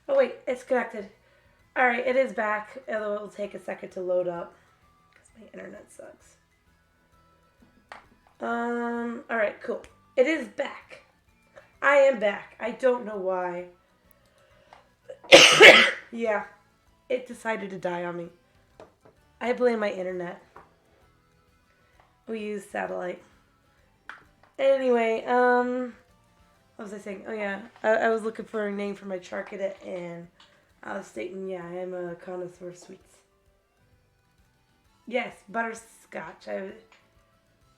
Oh wait, it's connected. Alright, it is back, although it'll take a second to load up. Because my internet sucks. Alright, cool. It is back. I am back. I don't know why. Yeah, it decided to die on me. I blame my internet. We use satellite. Anyway, what was I saying? Oh yeah, I was looking for a name for my charcutet, and I was stating, yeah, I am a connoisseur of sweets. Yes, butterscotch.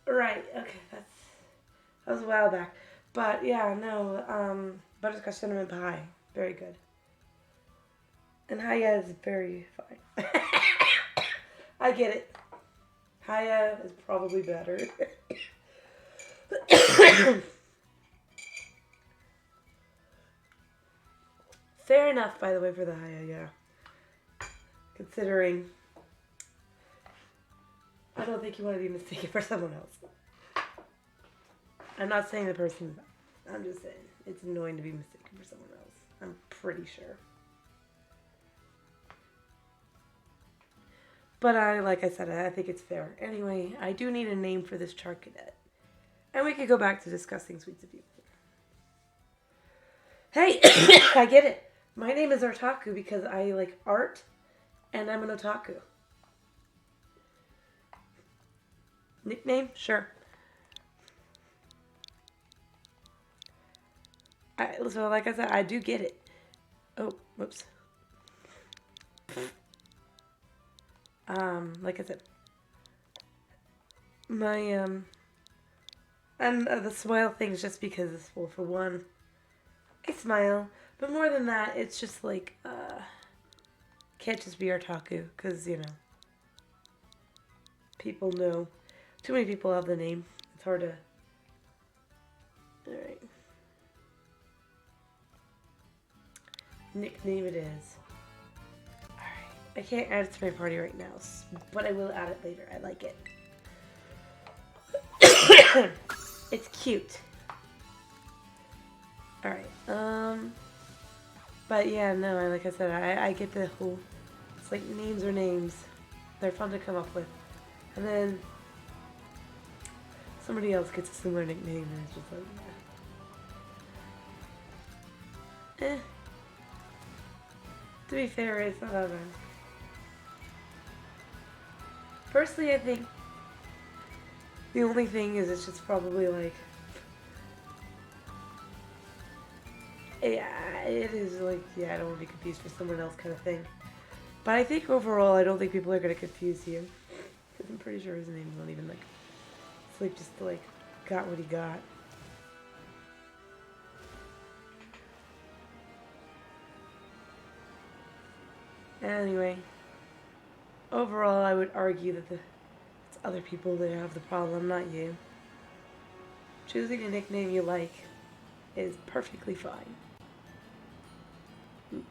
Right. Okay, that was a while back, but yeah, no, butterscotch cinnamon pie, very good, and Haya is very fine. I get it. Haya is probably better. Fair enough, by the way, for the Haya, yeah. Considering, I don't think you want to be mistaken for someone else. I'm not saying the person's bad. I'm just saying it's annoying to be mistaken for someone else. I'm pretty sure. But like I said, I think it's fair. Anyway, I do need a name for this charcutet. And we could go back to discussing sweets of you. Hey, I get it. My name is Otaku because I like art and I'm an otaku. Nickname? Sure. So like I said, I do get it. Oh, whoops. Like I said, my, and the smile thing is just because, well, for one, I smile, but more than that, it's just like, can't just be otaku, because, you know, people know, too many people have the name, it's hard to, alright, nickname it is. I can't add it to my party right now, but I will add it later. I like it. It's cute. Alright, but yeah, no, like I said, I get the whole, it's like names are names. They're fun to come up with. And then somebody else gets a similar nickname and it's just like, eh. To be fair, it's not that bad. Personally, I think the only thing is it's just probably like, yeah, it is like, yeah, I don't want to be confused for someone else kind of thing. But I think overall, I don't think people are going to confuse you. Because I'm pretty sure his name's not even like, it's like just like, got what he got. Anyway, overall, I would argue that it's other people that have the problem, not you. Choosing a nickname you like is perfectly fine. Ooh.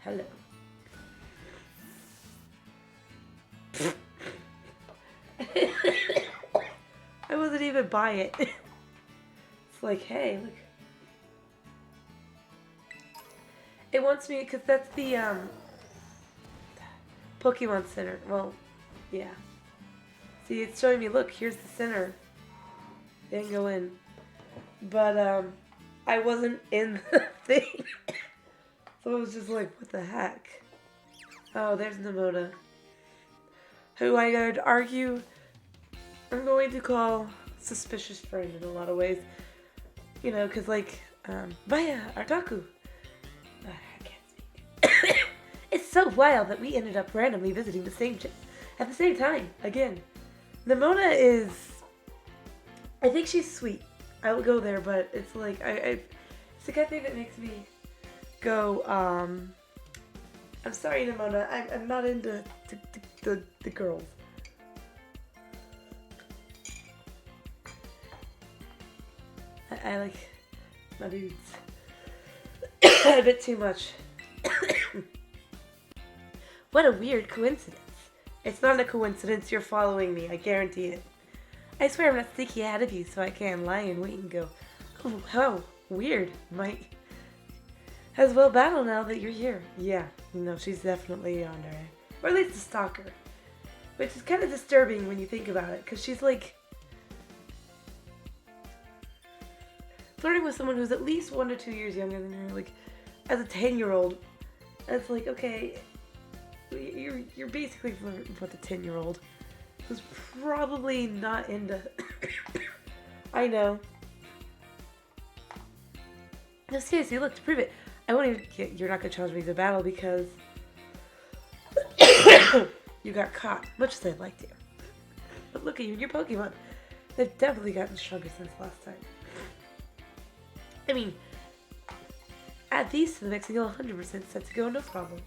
Hello. I wasn't even by it. It's like, hey, look. It wants me, because that's the, Pokemon Center. Well, yeah. See, it's showing me, look, here's the center. Didn't go in. But, I wasn't in the thing. So it was just like, what the heck? Oh, there's Nemona. Who I would argue I'm going to call suspicious friend in a lot of ways. You know, because like, Vaya, Artaku. I can't speak. It's so wild that we ended up randomly visiting the same at the same time, again. Nemona is, I think she's sweet. I will go there, but it's like, it's the kind of thing that makes me go, I'm sorry, Nemona, I'm not into the girls. I like my dudes a bit too much. What a weird coincidence. It's not a coincidence you're following me, I guarantee it. I swear I'm not sneaky ahead of you so I can't lie and wait and go, oh, how weird, Has well battle now that you're here. Yeah, no, she's definitely on her. Or at least a stalker. Which is kind of disturbing when you think about it, because she's like flirting with someone who's at least 1 to 2 years younger than her, like as a 10-year-old. And it's like, okay, you're basically flirting with a 10-year-old who's probably not into. I know. No, seriously, look, to prove it, I won't even. You're not gonna challenge me to battle because you got caught, much as I'd like to. But look at you and your Pokemon. They've definitely gotten stronger since last time. I mean, add these to the mix and you'll 100% set to go, no problem.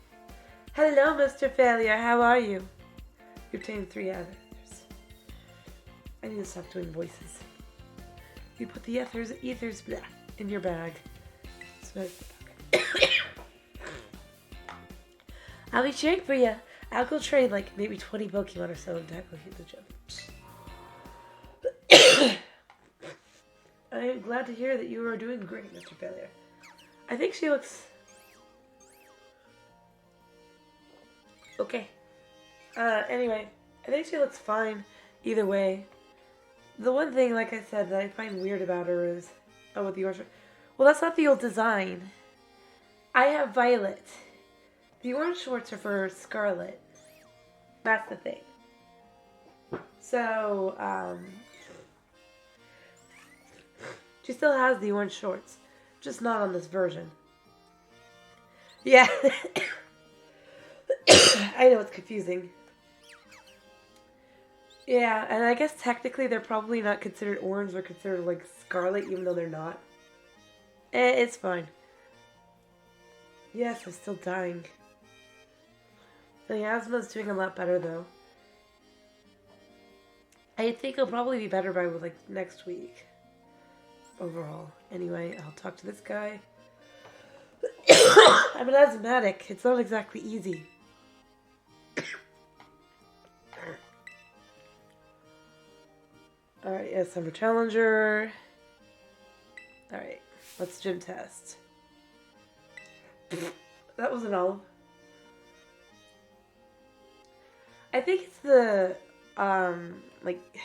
Hello, Mr. Failure, how are you? You obtained 3 others. I need to stop doing voices. You put the ethers blah, in your bag. So, I'll be cheering for you. I'll go train like maybe 20 Pokemon or so and tackle you the gym. I am glad to hear that you are doing great, Mr. Failure. I think she looks okay. Anyway, I think she looks fine either way. The one thing, like I said, that I find weird about her is, oh, with the orange. Well, that's not the old design. I have Violet. The orange shorts are for Scarlet. That's the thing. So, she still has the orange shorts, just not on this version. Yeah. I know it's confusing. Yeah, and I guess technically they're probably not considered orange, they're considered like Scarlet, even though they're not. It's fine. Yes, I'm still dying. The asthma's doing a lot better though. I think it'll probably be better by like next week. Overall. Anyway, I'll talk to this guy. I'm an asthmatic. It's not exactly easy. Alright, yes, I'm a challenger. Alright, let's gym test. That was an olive. I think it's the, like,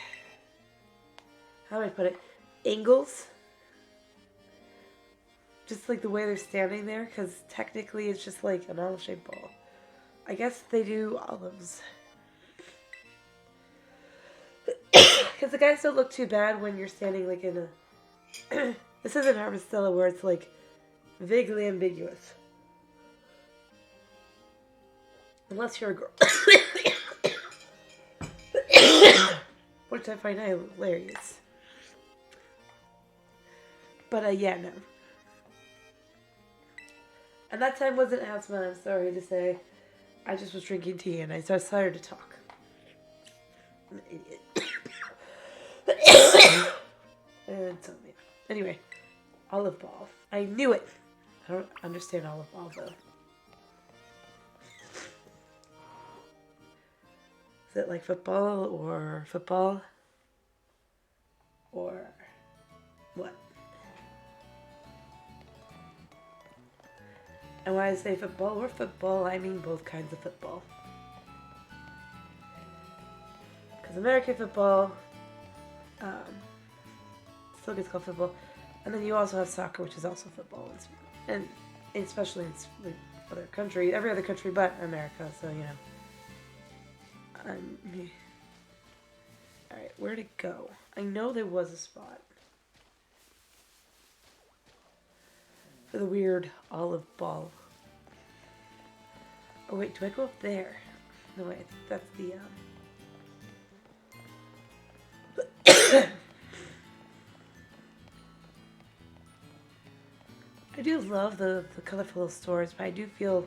how do I put it? Angles? Just like the way they're standing there, because technically it's just like an olive-shaped ball. I guess they do olives. Because the guys don't look too bad when you're standing like in a... This isn't Harvestella where it's like vaguely ambiguous. Unless you're a girl. Which I find hilarious. But yeah, no. And that time wasn't asthma, I'm sorry to say. I just was drinking tea and I decided to talk. I'm an idiot. And so, yeah. Anyway, olive ball. I knew it. I don't understand olive ball though. Is it like football or football? Or what? And when I say football or football, I mean both kinds of football. Because American football still gets called football. And then you also have soccer, which is also football. And especially in other countries, every other country but America, so you know. Alright, where'd it go? I know there was a spot for the weird olive ball. Oh wait, do I go up there? No wait, that's the I do love the colorful little stores, but I do feel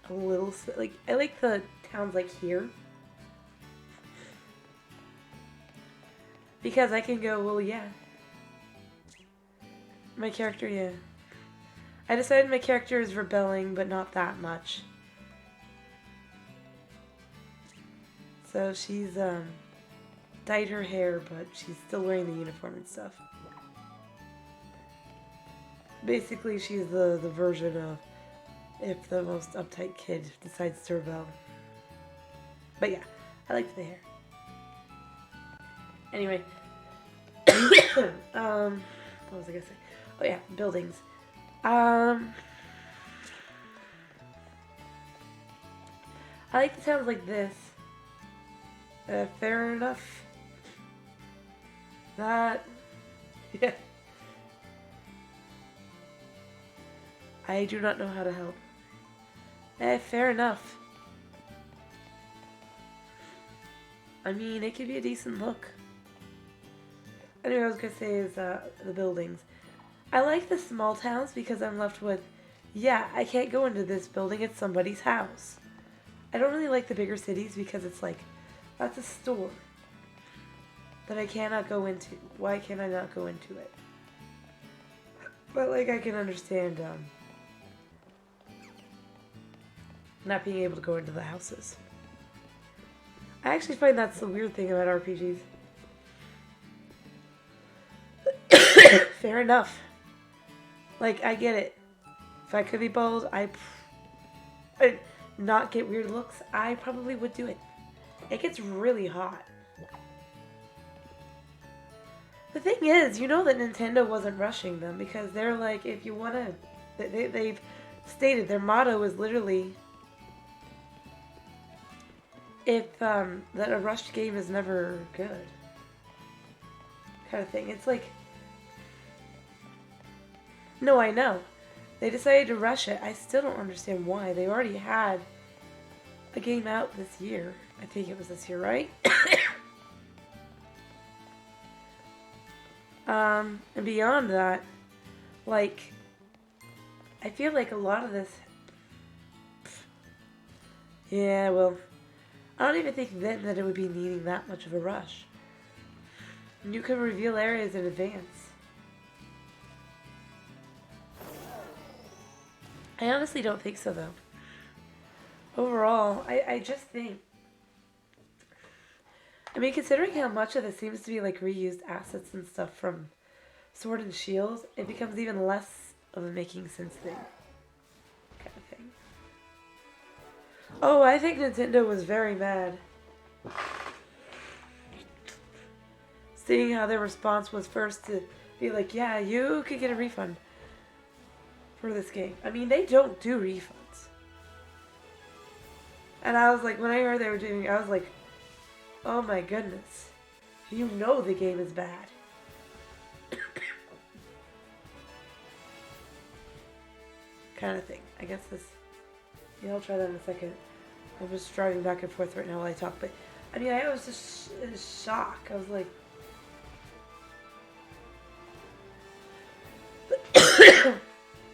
a little like I like the towns like here because I can go, well, yeah. My character, yeah. I decided my character is rebelling, but not that much. So she's dyed her hair, but she's still wearing the uniform and stuff. Basically, she's the version of if the most uptight kid decides to rebel. But yeah, I liked the hair. Anyway, what was I gonna say? Oh yeah, buildings. I like the sounds like this. Fair enough. That, yeah. I do not know how to help. Fair enough. I mean, it could be a decent look. Anyway, what I was gonna say is the buildings. I like the small towns because I'm left with, yeah, I can't go into this building, it's somebody's house. I don't really like the bigger cities because it's like, that's a store that I cannot go into. Why can't I not go into it? But like, I can understand not being able to go into the houses. I actually find that's the weird thing about RPGs. Fair enough. Like, I get it. If I could be bold, I'd not get weird looks, I probably would do it. It gets really hot. The thing is, you know that Nintendo wasn't rushing them because they're like, if you want to... They've stated their motto is literally... that a rushed game is never good. Kind of thing. It's like... No, I know. They decided to rush it. I still don't understand why. They already had a game out this year. I think it was this year, right? And beyond that, like, I feel like a lot of this... Yeah, well, I don't even think then that it would be needing that much of a rush. You could reveal areas in advance. I honestly don't think so, though. Overall, I just think... I mean, considering how much of this seems to be, like, reused assets and stuff from Sword and Shield, it becomes even less of a making sense thing. Kind of thing. Oh, I think Nintendo was very mad. Seeing how their response was first to be like, yeah, you could get a refund for this game. I mean, they don't do refunds. And I was like, when I heard they were doing it, I was like, oh my goodness. You know the game is bad. Kind of thing. I guess this... Yeah, I'll try that in a second. I'm just driving back and forth right now while I talk, but... I mean, I was just in shock. I was like...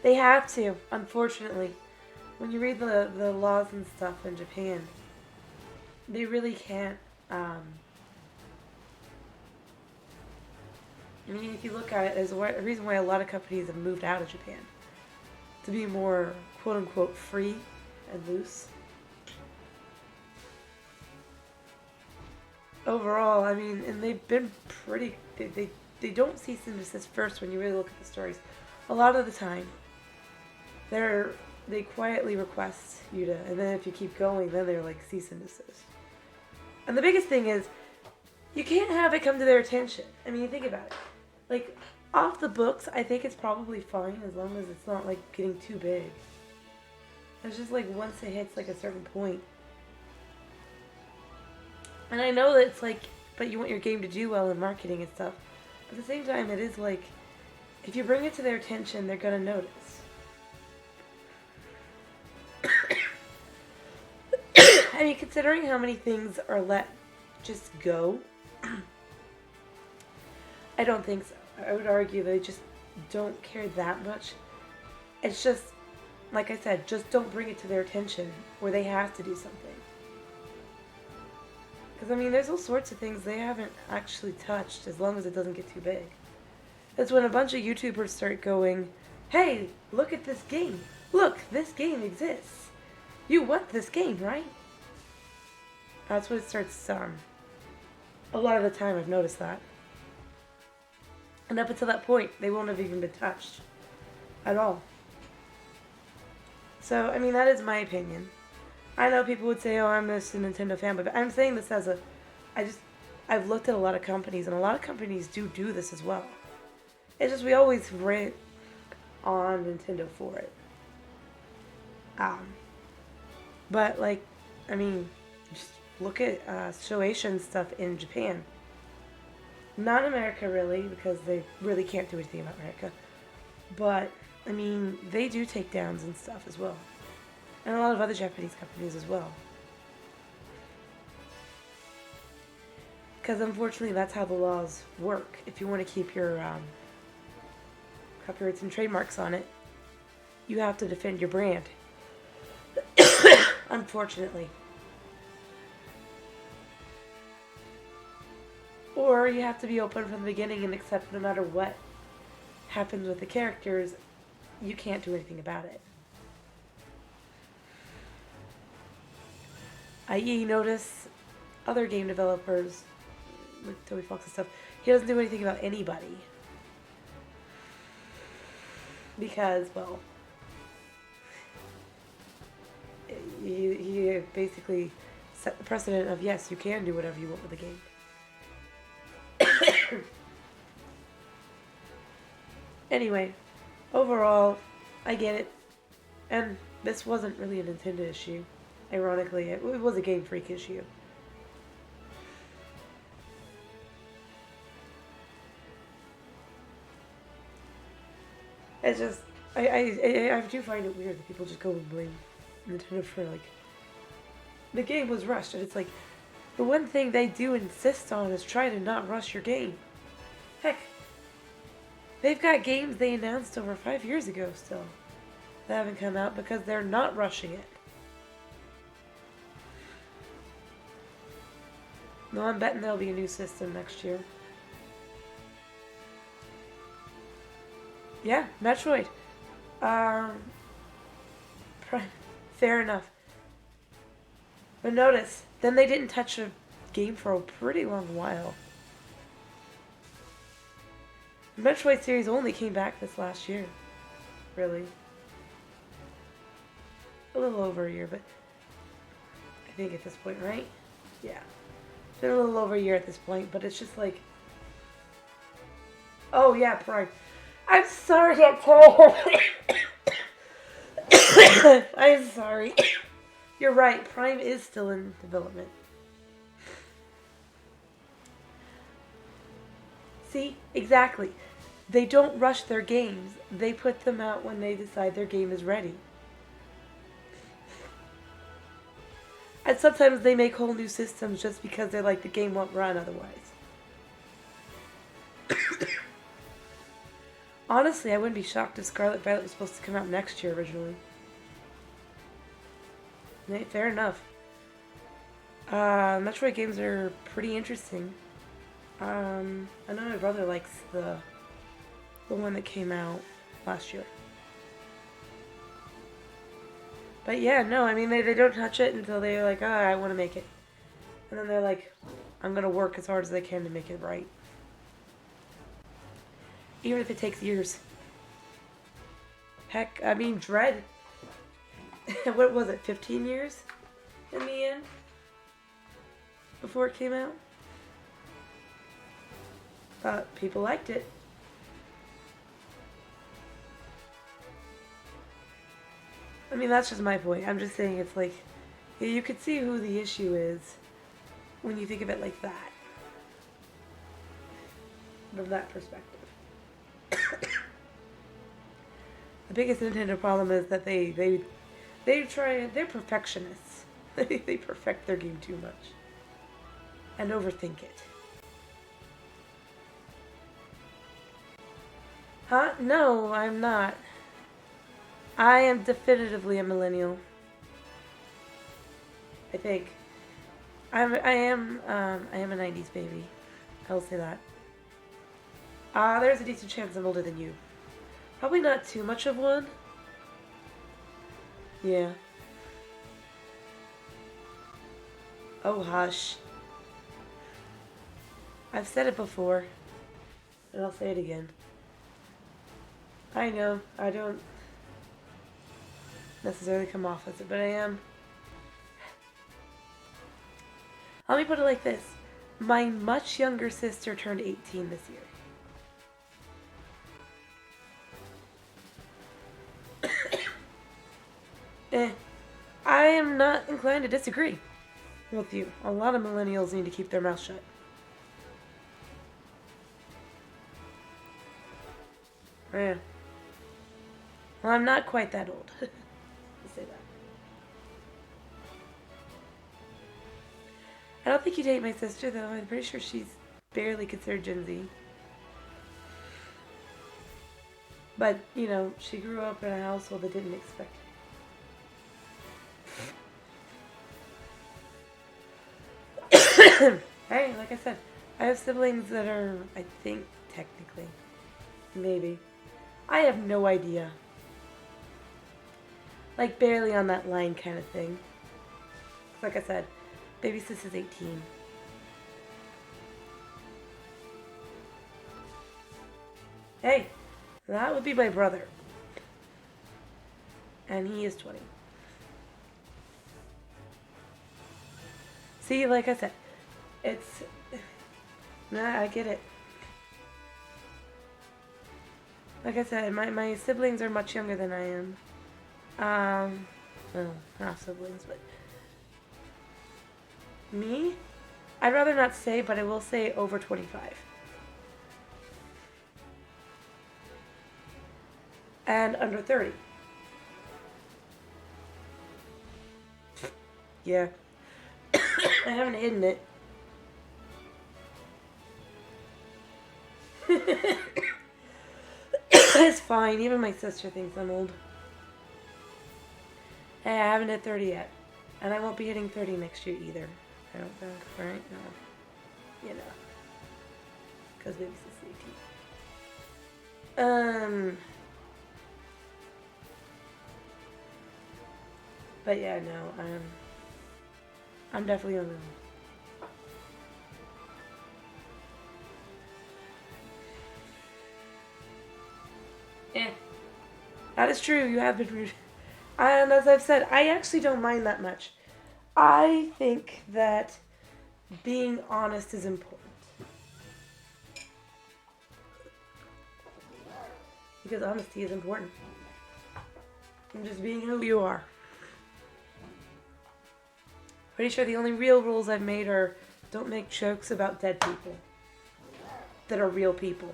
They have to, unfortunately. When you read the laws and stuff in Japan, they really can't. I mean, if you look at it, there's a reason why a lot of companies have moved out of Japan. To be more, quote-unquote, free and loose. Overall, I mean, and they've been pretty... They don't cease and desist first when you really look at the stories. A lot of the time, they quietly request you to, and then if you keep going, then they're like cease and desist. And the biggest thing is, you can't have it come to their attention. I mean, think about it. Like, off the books, I think it's probably fine as long as it's not like getting too big. It's just like once it hits like a certain point. And I know that it's like, but you want your game to do well in marketing and stuff. At the same time, it is like, if you bring it to their attention, they're gonna notice. I mean, considering how many things are let just go, I don't think so. I would argue they just don't care that much. It's just, like I said, just don't bring it to their attention where they have to do something. Because, I mean, there's all sorts of things they haven't actually touched as long as it doesn't get too big. That's when a bunch of YouTubers start going, hey, look at this game. Look, this game exists. You want this game, right? That's what it starts, a lot of the time I've noticed that. And up until that point, they won't have even been touched. at all. So, I mean, that is my opinion. I know people would say, oh, I'm just a Nintendo fanboy, but I'm saying this as a, I just, I've looked at a lot of companies, and a lot of companies do this as well. It's just we always rant on Nintendo for it. But, like, I mean, just look at Shueisha and stuff in Japan. Not America, really, because they really can't do anything about America. But, I mean, they do takedowns and stuff as well. And a lot of other Japanese companies as well. Because unfortunately, that's how the laws work. If you want to keep your copyrights and trademarks on it, you have to defend your brand. Unfortunately. Or you have to be open from the beginning and accept no matter what happens with the characters, you can't do anything about it. I.e., notice other game developers, like Toby Fox and stuff, he doesn't do anything about anybody. Because, well, he basically set the precedent of, yes, you can do whatever you want with the game. Anyway, overall, I get it. And this wasn't really a Nintendo issue. Ironically, it was a Game Freak issue. It's just, I do find it weird that people just go and blame Nintendo for, like, the game was rushed. And it's like, the one thing they do insist on is try to not rush your game. Heck, they've got games they announced over 5 years ago still that haven't come out because they're not rushing it. No, I'm betting there'll be a new system next year. Yeah, Metroid. Fair enough. But notice, then they didn't touch a game for a pretty long while. The Metroid series only came back this last year. Really. A little over a year, but I think at this point, right? Yeah. It's been a little over a year at this point, but it's just like... Oh, yeah, Prime. I'm sorry, I'm tired. I'm sorry. You're right, Prime is still in development. See? Exactly. They don't rush their games. They put them out when they decide their game is ready. And sometimes they make whole new systems just because they're like, the game won't run otherwise. Honestly, I wouldn't be shocked if Scarlet Violet was supposed to come out next year originally. Fair enough. Metroid games are pretty interesting. I know my brother likes the one that came out last year. But yeah, no, I mean, they don't touch it until they're like, oh, I want to make it. And then they're like, I'm going to work as hard as I can to make it right. Even if it takes years. Heck, I mean, Dread. What was it, 15 years in the end? Before it came out? But people liked it. I mean, that's just my point. I'm just saying it's like, you could see who the issue is when you think of it like that. From that perspective. The biggest Nintendo problem is that they're perfectionists. They perfect their game too much. And overthink it. Huh? No, I'm not. I am definitively a millennial. I think. I am a 90s baby. I will say that. There's a decent chance I'm older than you. Probably not too much of one. Yeah. Oh, hush. I've said it before. And I'll say it again. I know. I don't necessarily come off as it, but I am. Let me put it like this. My much younger sister turned 18 this year. I am not inclined to disagree with you. A lot of millennials need to keep their mouth shut. Yeah. Well, I'm not quite that old. Let's say that. I don't think you'd hate my sister, though. I'm pretty sure she's barely considered Gen Z. But, you know, she grew up in a household that didn't expect it. Hey, like I said, I have siblings that are, I think, technically, maybe. I have no idea. Like, barely on that line kind of thing. Like I said, baby sis is 18. Hey, that would be my brother. And he is 20. See, like I said, it's... Nah, I get it. Like I said, my siblings are much younger than I am. Well, half siblings, but... Me? I'd rather not say, but I will say over 25. And under 30. Yeah. I haven't hidden it. It's fine. Even my sister thinks I'm old. Hey, I haven't hit 30 yet. And I won't be hitting 30 next year either. I don't think, right? No. You know. Because baby's just 18. But yeah, no, I'm definitely on them. Yeah. That is true, you have been rude. And as I've said, I actually don't mind that much. I think that being honest is important. Because honesty is important. And just being who you are. Pretty sure the only real rules I've made are don't make jokes about dead people that are real people.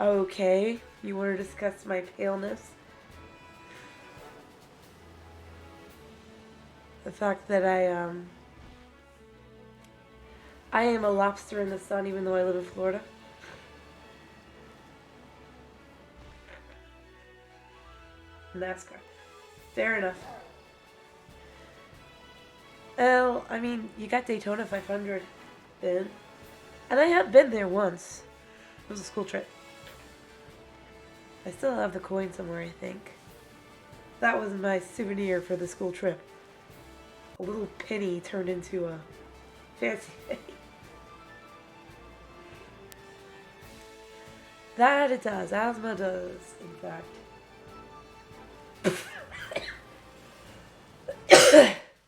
Okay, you want to discuss my paleness? The fact that I am a lobster in the sun even though I live in Florida. NASCAR. Fair enough. Well, I mean, you got Daytona 500 then. And I have been there once. It was a school trip. I still have the coin somewhere, I think. That was my souvenir for the school trip. A little penny turned into a fancy penny. That it does. Asthma does, in fact.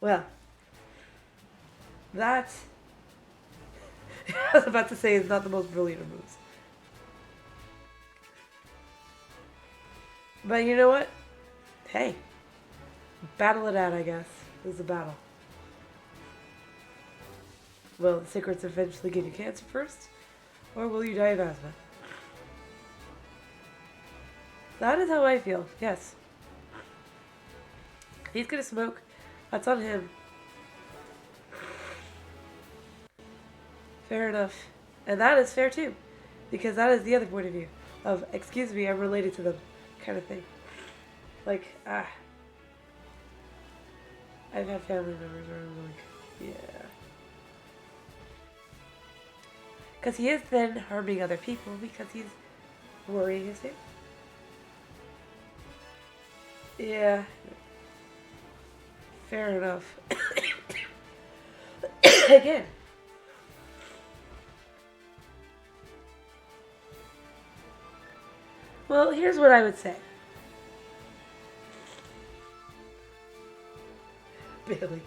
Well, that I was about to say is not the most brilliant of moves. But you know what? Hey, battle it out, I guess. This is a battle. Will the cigarettes eventually give you cancer first? Or will you die of asthma? That is how I feel, yes. He's gonna smoke. That's on him. Fair enough. And that is fair too. Because that is the other point of view. Of, excuse me, I'm related to them. Kind of thing. Like, I've had family members where I'm like, yeah. Because he is then harming other people because he's worrying his family. Yeah. Fair enough. Again. Well, here's what I would say. Bailey.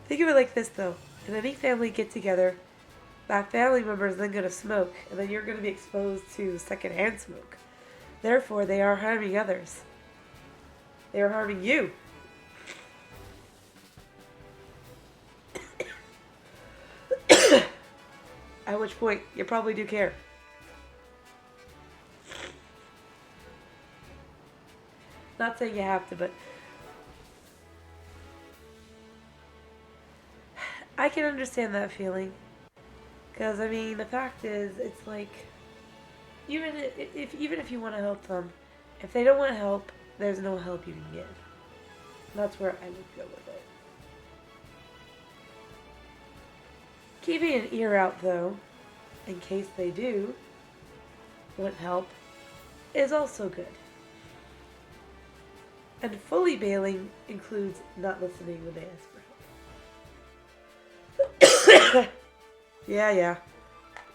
Think of it like this, though. In any family get-together, that family member is then going to smoke, and then you're going to be exposed to secondhand smoke. Therefore, they are harming others. They are harming you. At which point, you probably do care. Not saying you have to, but I can understand that feeling. Because, I mean, the fact is, it's like, even if you want to help them, if they don't want help, there's no help you can give. That's where I would go with it. Keeping an ear out, though, in case they do want help, is also good. And fully bailing includes not listening when they ask for help. Yeah.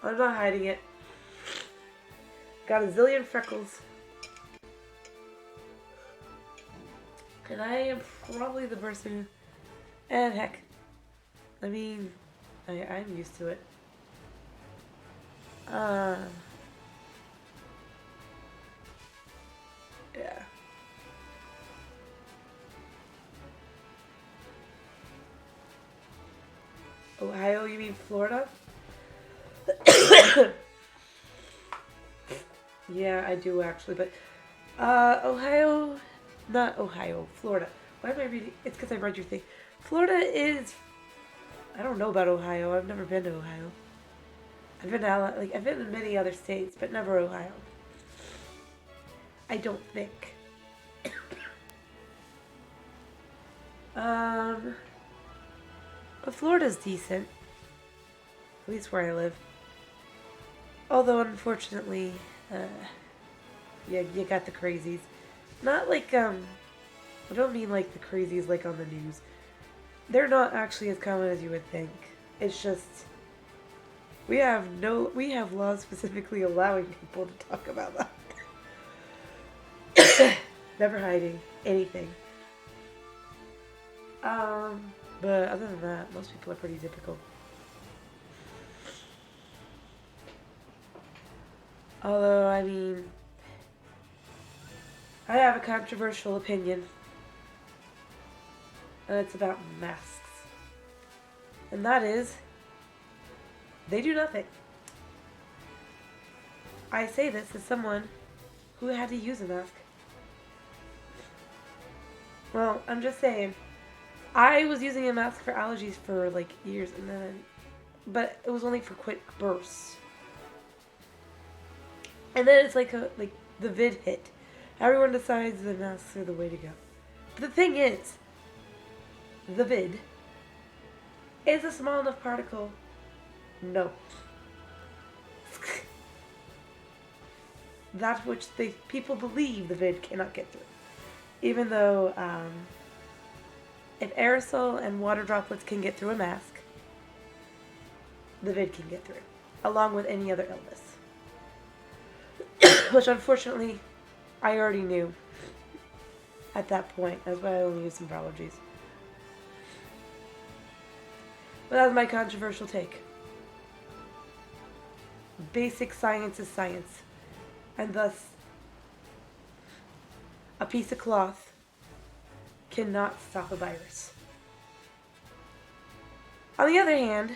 I'm not hiding it. Got a zillion freckles. And I am probably the person... And heck, I mean, I'm used to it. Yeah. Ohio, you mean Florida? Yeah, I do actually, but Ohio, not Ohio, Florida. Why am I reading? It's because I read your thing. Florida is, I don't know about Ohio. I've never been to Ohio. I've been to, I've been to many other states, but never Ohio. I don't think. But Florida's decent. At least where I live. Although, unfortunately, you got the crazies. Not like, I don't mean like the crazies like on the news. They're not actually as common as you would think. It's just, we have laws specifically allowing people to talk about that. Never hiding anything. But other than that, most people are pretty typical. Although, I mean, I have a controversial opinion. And it's about masks. And that is, they do nothing. I say this as someone who had to use a mask. Well, I'm just saying, I was using a mask for allergies for like years, and then, but it was only for quick bursts. And then it's like the vid hit. Everyone decides the masks are the way to go. But the thing is, the vid is a small enough particle. No. That which people believe the vid cannot get through. Even though if aerosol and water droplets can get through a mask, the vid can get through, along with any other illness. Which unfortunately, I already knew at that point. That's why I only used them for allergies. But that's my controversial take. Basic science is science. And thus, a piece of cloth cannot stop a virus. On the other hand,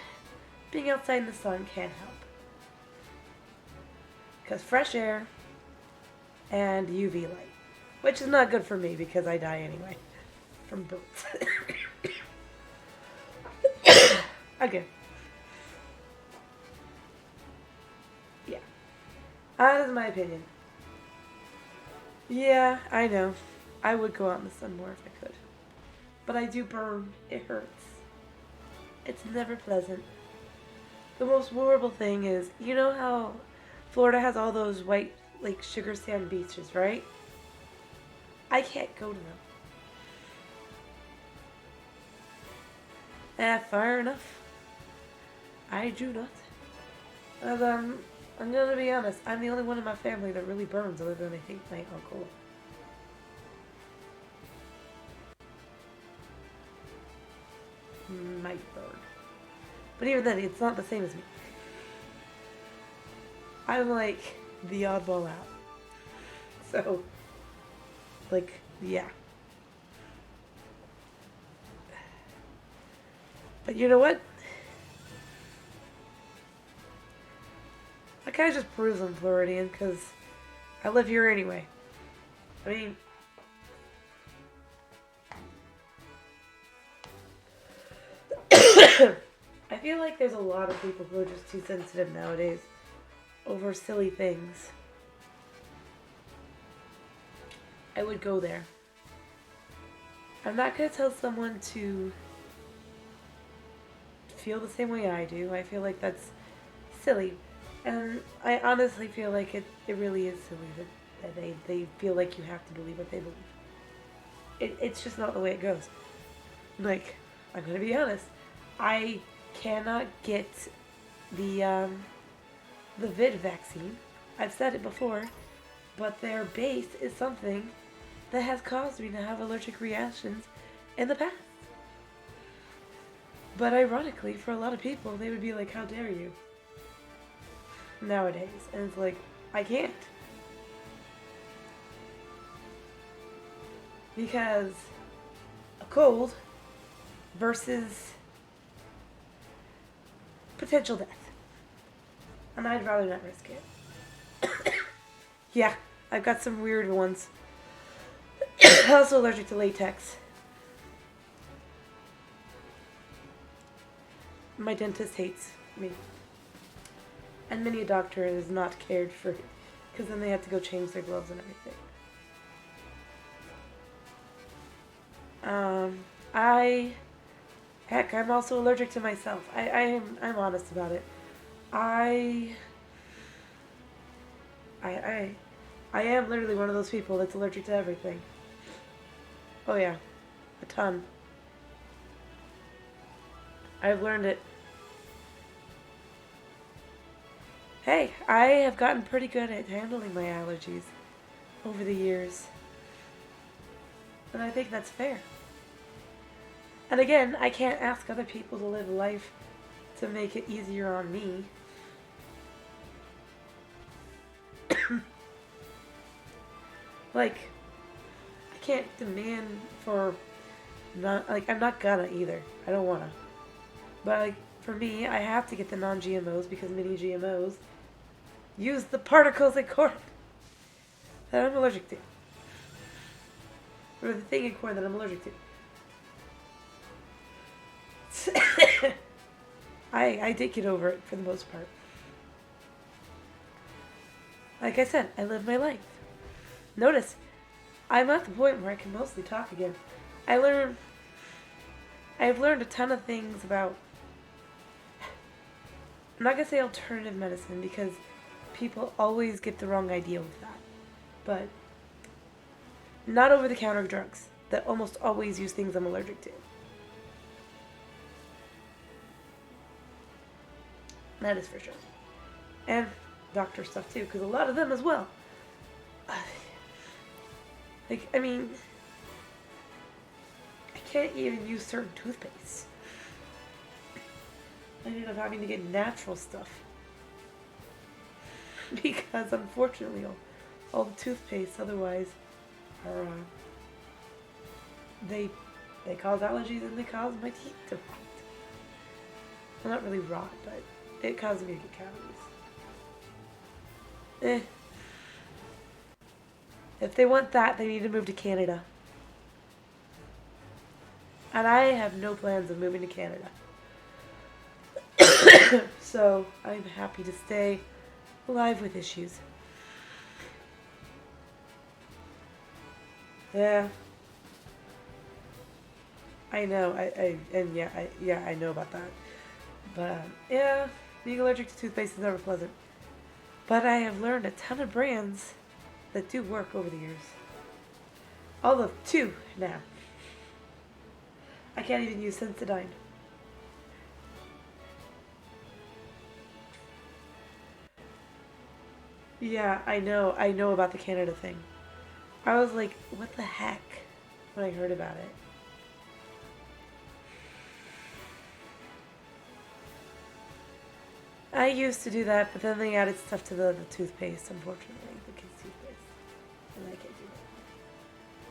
being outside in the sun can help. Because fresh air and UV light. Which is not good for me because I die anyway. From bullets. Okay. Yeah. That is my opinion. Yeah, I know. I would go out in the sun more if I could. But I do burn. It hurts. It's never pleasant. The most horrible thing is, you know how Florida has all those white, like, sugar sand beaches, right? I can't go to them. Fair enough. I do not. And, I'm gonna be honest, I'm the only one in my family that really burns other than I think my uncle. Might burn. But even then, it's not the same as me. I'm like the oddball out. So, like, yeah. But you know what? I kind of just proves I'm Floridian because I live here anyway. I mean, I feel like there's a lot of people who are just too sensitive nowadays over silly things. I would go there. I'm not going to tell someone to feel the same way I do. I feel like that's silly. And I honestly feel like it really is silly that they feel like you have to believe what they believe. It's just not the way it goes. Like, I'm going to be honest. I cannot get the vid vaccine. I've said it before, but their base is something that has caused me to have allergic reactions in the past. But ironically, for a lot of people, they would be like, how dare you? Nowadays. And it's like, I can't. Because a cold versus potential death. And I'd rather not risk it. Yeah, I've got some weird ones. I'm also allergic to latex. My dentist hates me. And many a doctor is not cared for it, because then they have to go change their gloves and everything. I'm also allergic to myself. I'm honest about it. I am literally one of those people that's allergic to everything. Oh yeah, a ton. I've learned it. Hey, I have gotten pretty good at handling my allergies over the years. And I think that's fair. And again, I can't ask other people to live life to make it easier on me. Like, I can't demand for not, like, I'm not gonna either. I don't wanna. But, like, for me, I have to get the non-GMOs because many GMOs use the particles in corn that I'm allergic to. Or the thing in corn that I'm allergic to. I did get over it for the most part. Like I said, I live my life. Notice, I'm at the point where I can mostly talk again. I've learned a ton of things about, I'm not going to say alternative medicine because people always get the wrong idea with that. But not over-the-counter drugs that almost always use things I'm allergic to. That is for sure. And doctor stuff too, because a lot of them as well. Like, I mean, I can't even use certain toothpastes. I ended up having to get natural stuff. Because unfortunately, all the toothpastes otherwise are, they cause allergies and they cause my teeth to rot. Well, not really rot, but it causes me to get cavities. If they want that, they need to move to Canada. And I have no plans of moving to Canada. So, I'm happy to stay alive with issues. Yeah. I know, I know about that. But, yeah, being allergic to toothpaste is never pleasant. But I have learned a ton of brands that do work over the years. All of 2 now. I can't even use Sensodyne. Yeah, I know. I know about the Canada thing. I was like, what the heck when I heard about it. I used to do that, but then they added stuff to the toothpaste, unfortunately, the kids' toothpaste. And I can't do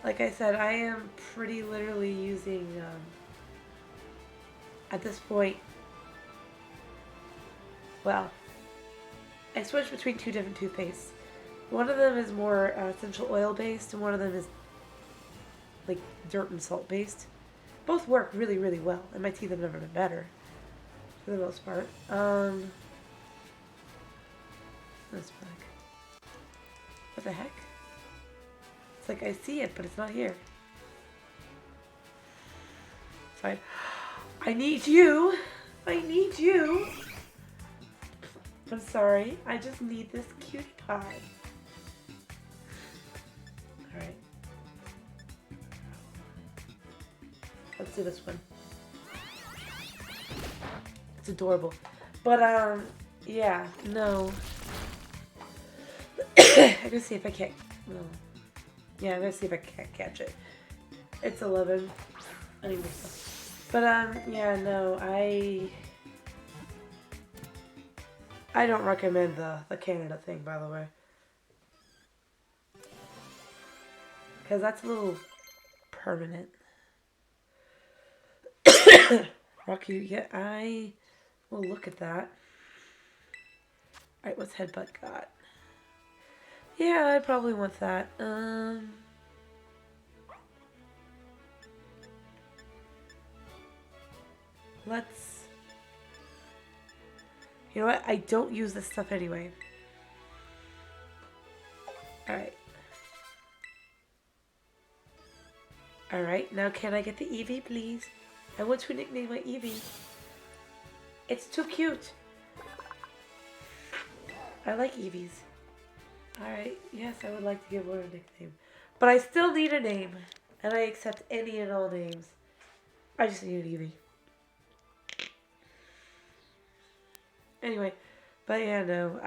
that. Like I said, I am pretty literally using, at this point, well, I switched between two different toothpastes. One of them is more essential oil based, and one of them is like dirt and salt based. Both work really, really well, and my teeth have never been better for the most part. This bag. What the heck? It's like I see it, but it's not here. Fine. I need you. I need you. I'm sorry. I just need this cutie pie. Alright. Let's do this one. It's adorable. But, yeah, no. I'm gonna see if I can't. No. Yeah, I'm gonna see if I can't catch it. It's 11. I need more stuff. But, yeah, no, I don't recommend the Canada thing, by the way. Because that's a little permanent. Rocky, yeah, I will look at that. Alright, what's Headbutt got? Yeah, I probably want that. Let's... You know what? I don't use this stuff anyway. Alright. Alright, now can I get the Eevee, please? I want to nickname my Eevee. It's too cute. I like Eevees. Alright, yes, I would like to give one a nickname. But I still need a name. And I accept any and all names. I just need an Eevee. Anyway, but yeah, no,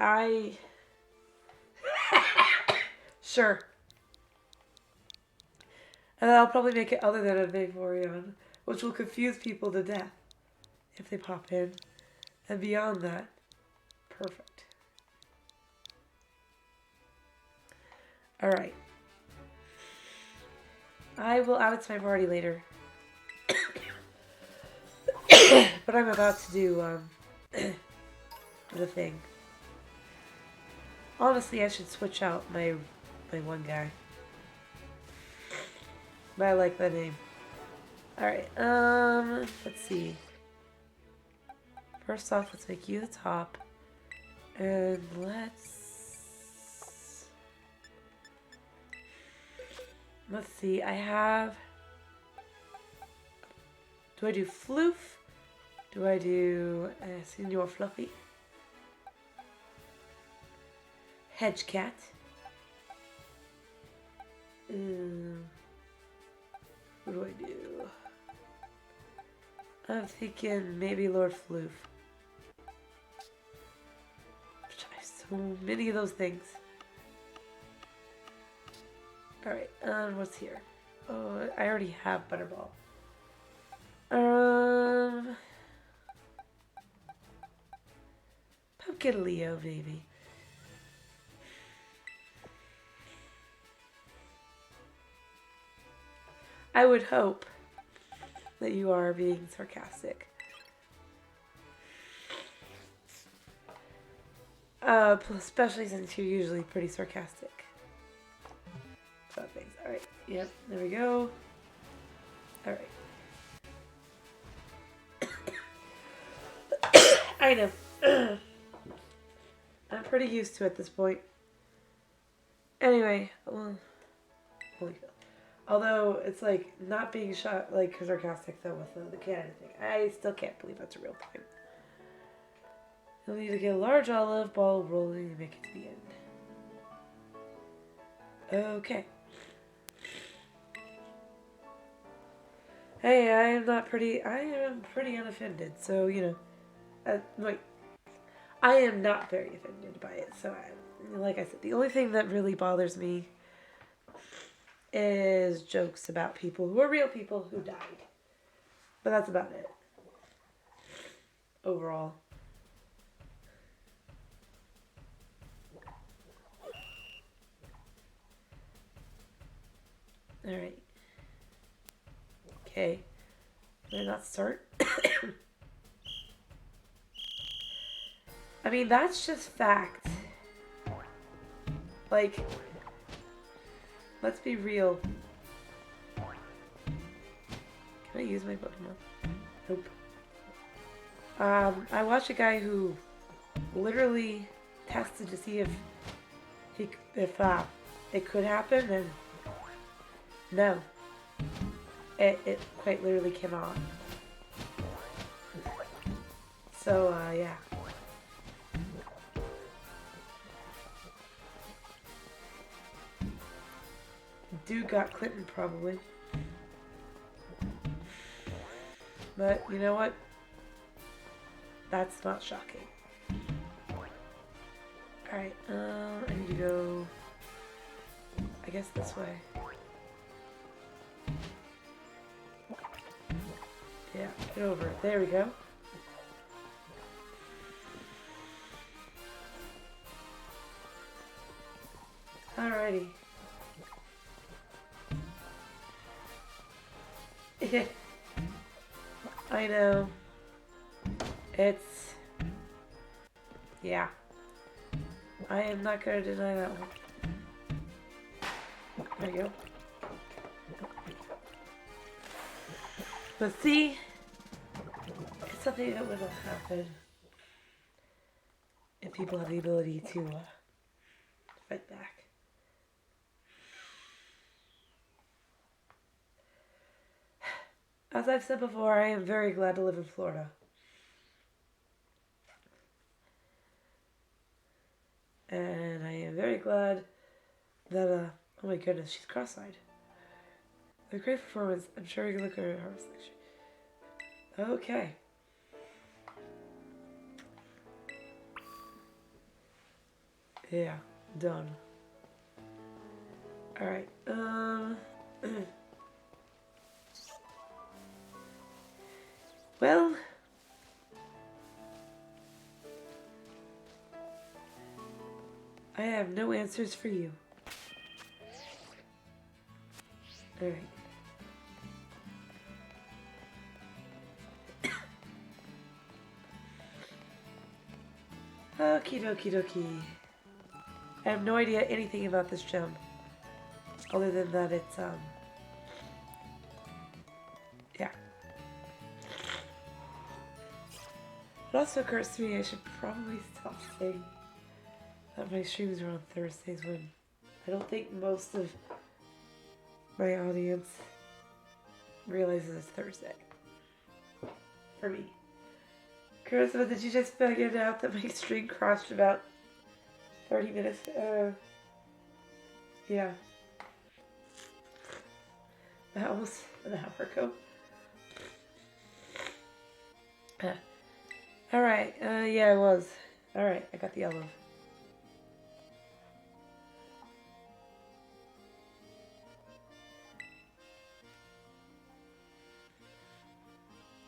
Sure. And I'll probably make it other than a Vaporeon, which will confuse people to death if they pop in. And beyond that, perfect. Alright. I will add it to my party later. But I'm about to do, the thing. Honestly, I should switch out my one guy. But I like that name. Alright, let's see. First off, let's make you the top. And let's see, I have... Do I do Floof? Do I do Senor Fluffy? Hedgecat. What do I do? I'm thinking maybe Lord Floof. So many of those things. Alright, what's here? Oh, I already have Butterball. Pumpkin Leo, maybe. I would hope that you are being sarcastic. Especially since you're usually pretty sarcastic about things. Alright, yep, there we go. Alright. I know. I'm pretty used to it at this point. Anyway, well, holy cow. Although it's like not being shot like sarcastic though with the Canada thing. I still can't believe that's a real thing. You'll need to get a large olive ball rolling and make it to the end. Okay. Hey, I am pretty unoffended, so you know. Wait. I am not very offended by it. So, like I said, the only thing that really bothers me is jokes about people who are real people who died. But that's about it. Overall. Alright. Okay. Did I not start? I mean, that's just fact. Like, let's be real. Can I use my Pokemon? Nope. I watched a guy who literally tested to see if it could happen, and no, it quite literally cannot. So yeah. Dude got Clinton probably, but you know what? That's not shocking. Alright, I need to go, I guess this way. Yeah, get over it. There we go. Alrighty. I know. It's... yeah. I am not going to deny that one. There you go. But see, it's something that wouldn't happen if people have the ability to fight back. As I've said before, I am very glad to live in Florida. And I am very glad that, oh my goodness, she's cross-eyed. A great performance. I'm sure we can look at her harvest section. Okay. Yeah, done. Alright, well, I have no answers for you. Alright. Okie dokie dokie. I have no idea anything about this gem. Other than that it's, yeah. It also occurs to me I should probably stop saying that my streams are on Thursdays when I don't think most of my audience realizes it's Thursday. For me. Carissa, did you just figure out that my stream crashed about 30 minutes? Yeah. Almost an hour ago. Alright, yeah, it was. Alright, I got the yellow.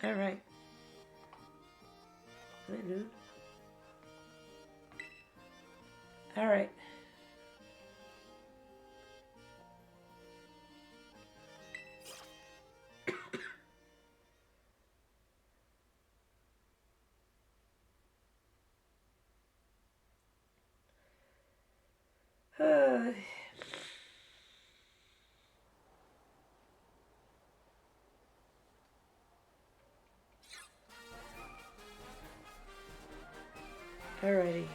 Alright. Is it noon? Alright. Alrighty.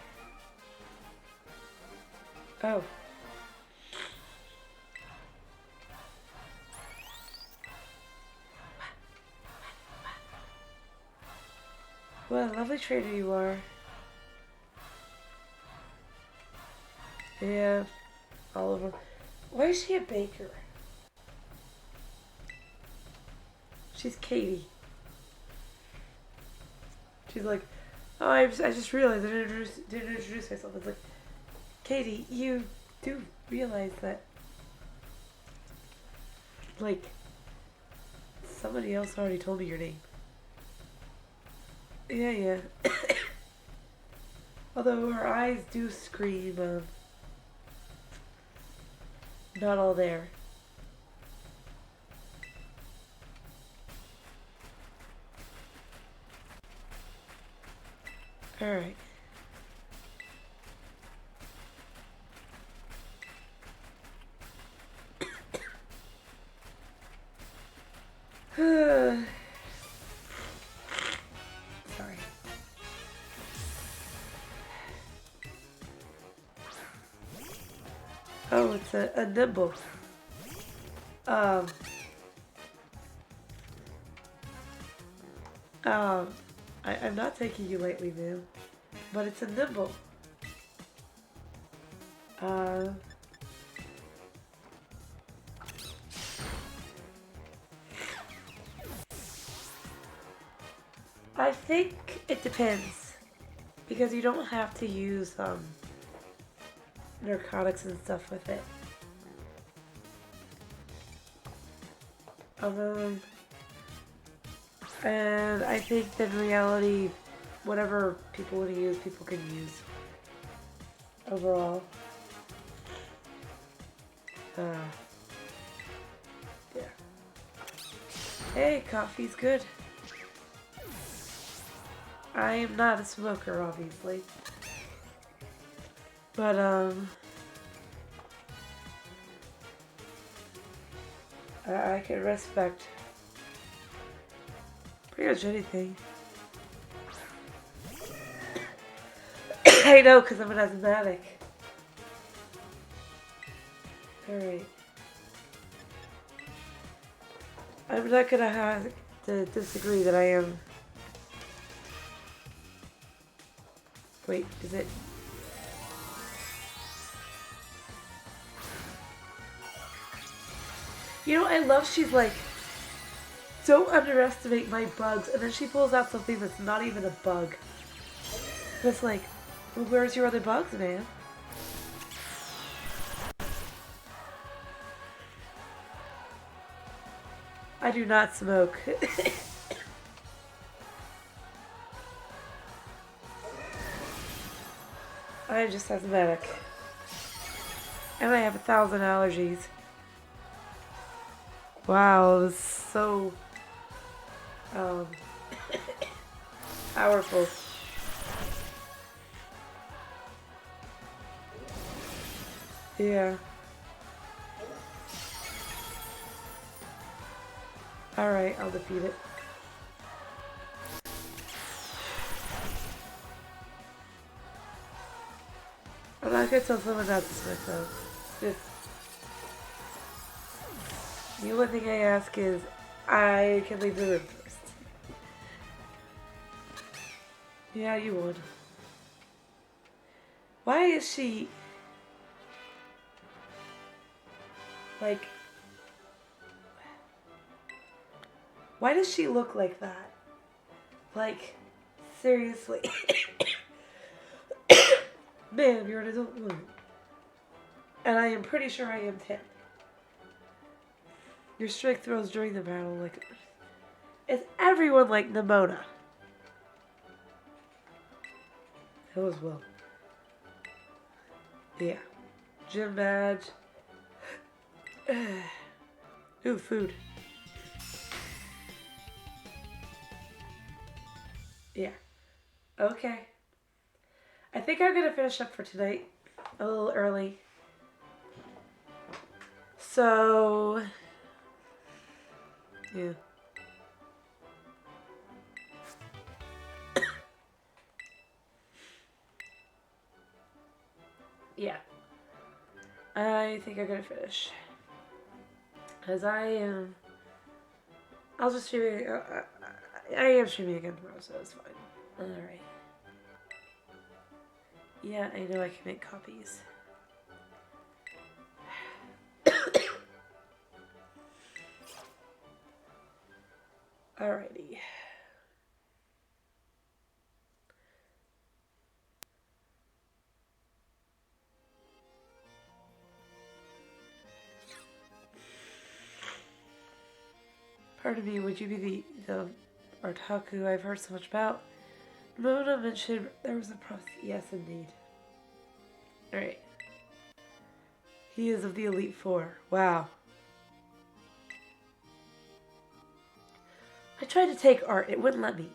Oh. What a lovely trader you are. Yeah. Oliver. Why is she a baker? She's Katie. She's like, Oh, I just realized I didn't introduce myself. It's like, Katie, you do realize that, like, somebody else already told me your name. Yeah, yeah. Although her eyes do scream, not all there. Alright. Sorry. Oh, it's a nibble. Um, um, I'm not taking you lightly, ma'am. But it's a nibble. Uh, I think it depends. Because you don't have to use, narcotics and stuff with it. Um, and I think that in reality, whatever people want to use, people can use. Overall. Uh, yeah. Hey, coffee's good. I am not a smoker, obviously. But, I can respect pretty much anything. I know, because I'm an asthmatic. Alright. I'm not gonna have to disagree that I am. Wait, is it? You know, I love she's like, don't underestimate my bugs, and then she pulls out something that's not even a bug. It's like, well, where's your other bugs, man? I do not smoke. I am just asthmatic. And I have 1,000 allergies. Wow, it was so powerful. Yeah. Alright, I'll defeat it. I'm not gonna tell someone not to smoke though. Just the only thing I ask is I can leave the room first. Yeah, you would. Why is she like, why does she look like that? Like, seriously. Ma'am, you're an adult woman. And I am pretty sure I am 10. Your strength throws during the battle, like... Is everyone like Nimona? That was well. Yeah. Gym badge. Ooh, food. Yeah. Okay. I think I'm gonna finish up for tonight. A little early. So... Yeah. Yeah. I think I'm gonna finish. Because I am... I'll just stream... I am streaming again tomorrow, so it's fine. Alright. Yeah, I know I can make copies. Alrighty. Pardon me, would you be the Artaku I've heard so much about? Mona mentioned there was a process. Yes, indeed. Alright. He is of the Elite Four. Wow. I tried to take art. It wouldn't let me.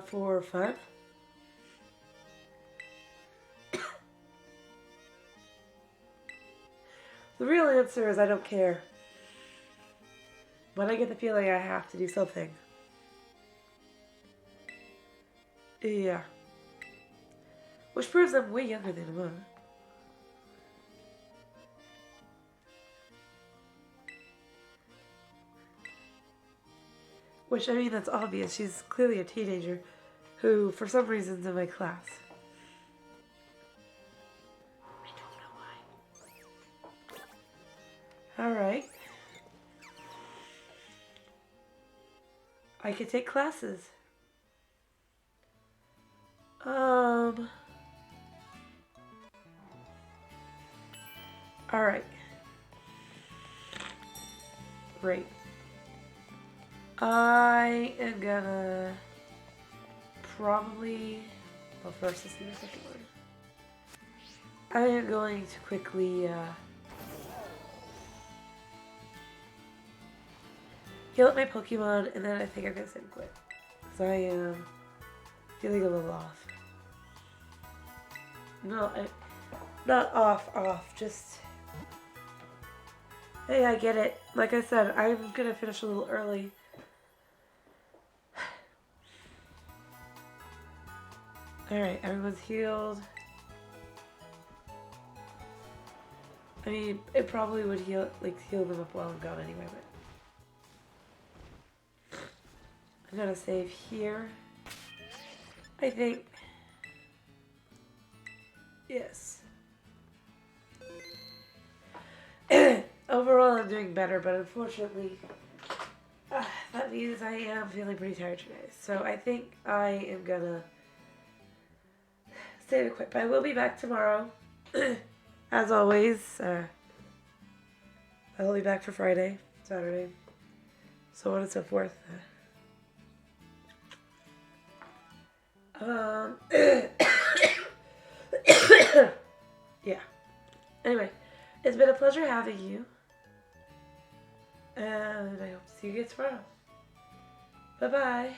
For fun? The real answer is I don't care. But I get the feeling I have to do something. Yeah. Which proves I'm way younger than Amona. Which, I mean, that's obvious. She's clearly a teenager who, for some reason, is in my class. I don't know why. Alright. I could take classes. Alright. Great. I am gonna probably, well, first let's do the second one. I am going to quickly heal up my Pokemon, and then I think I'm gonna save and quit. Because I am feeling a little off. No, not off, just... Hey, I get it. Like I said, I'm gonna finish a little early. Alright, everyone's healed. I mean, it probably would heal them up while I'm gone anyway, but... I'm gonna save here. I think. Yes. Overall, I'm doing better, but unfortunately, that means I am feeling pretty tired today. So I think I am gonna save and quit. But I will be back tomorrow. As always, I'll be back for Friday, Saturday, so on and so forth. Yeah. Anyway, it's been a pleasure having you. And I hope to see you again tomorrow. Bye-bye.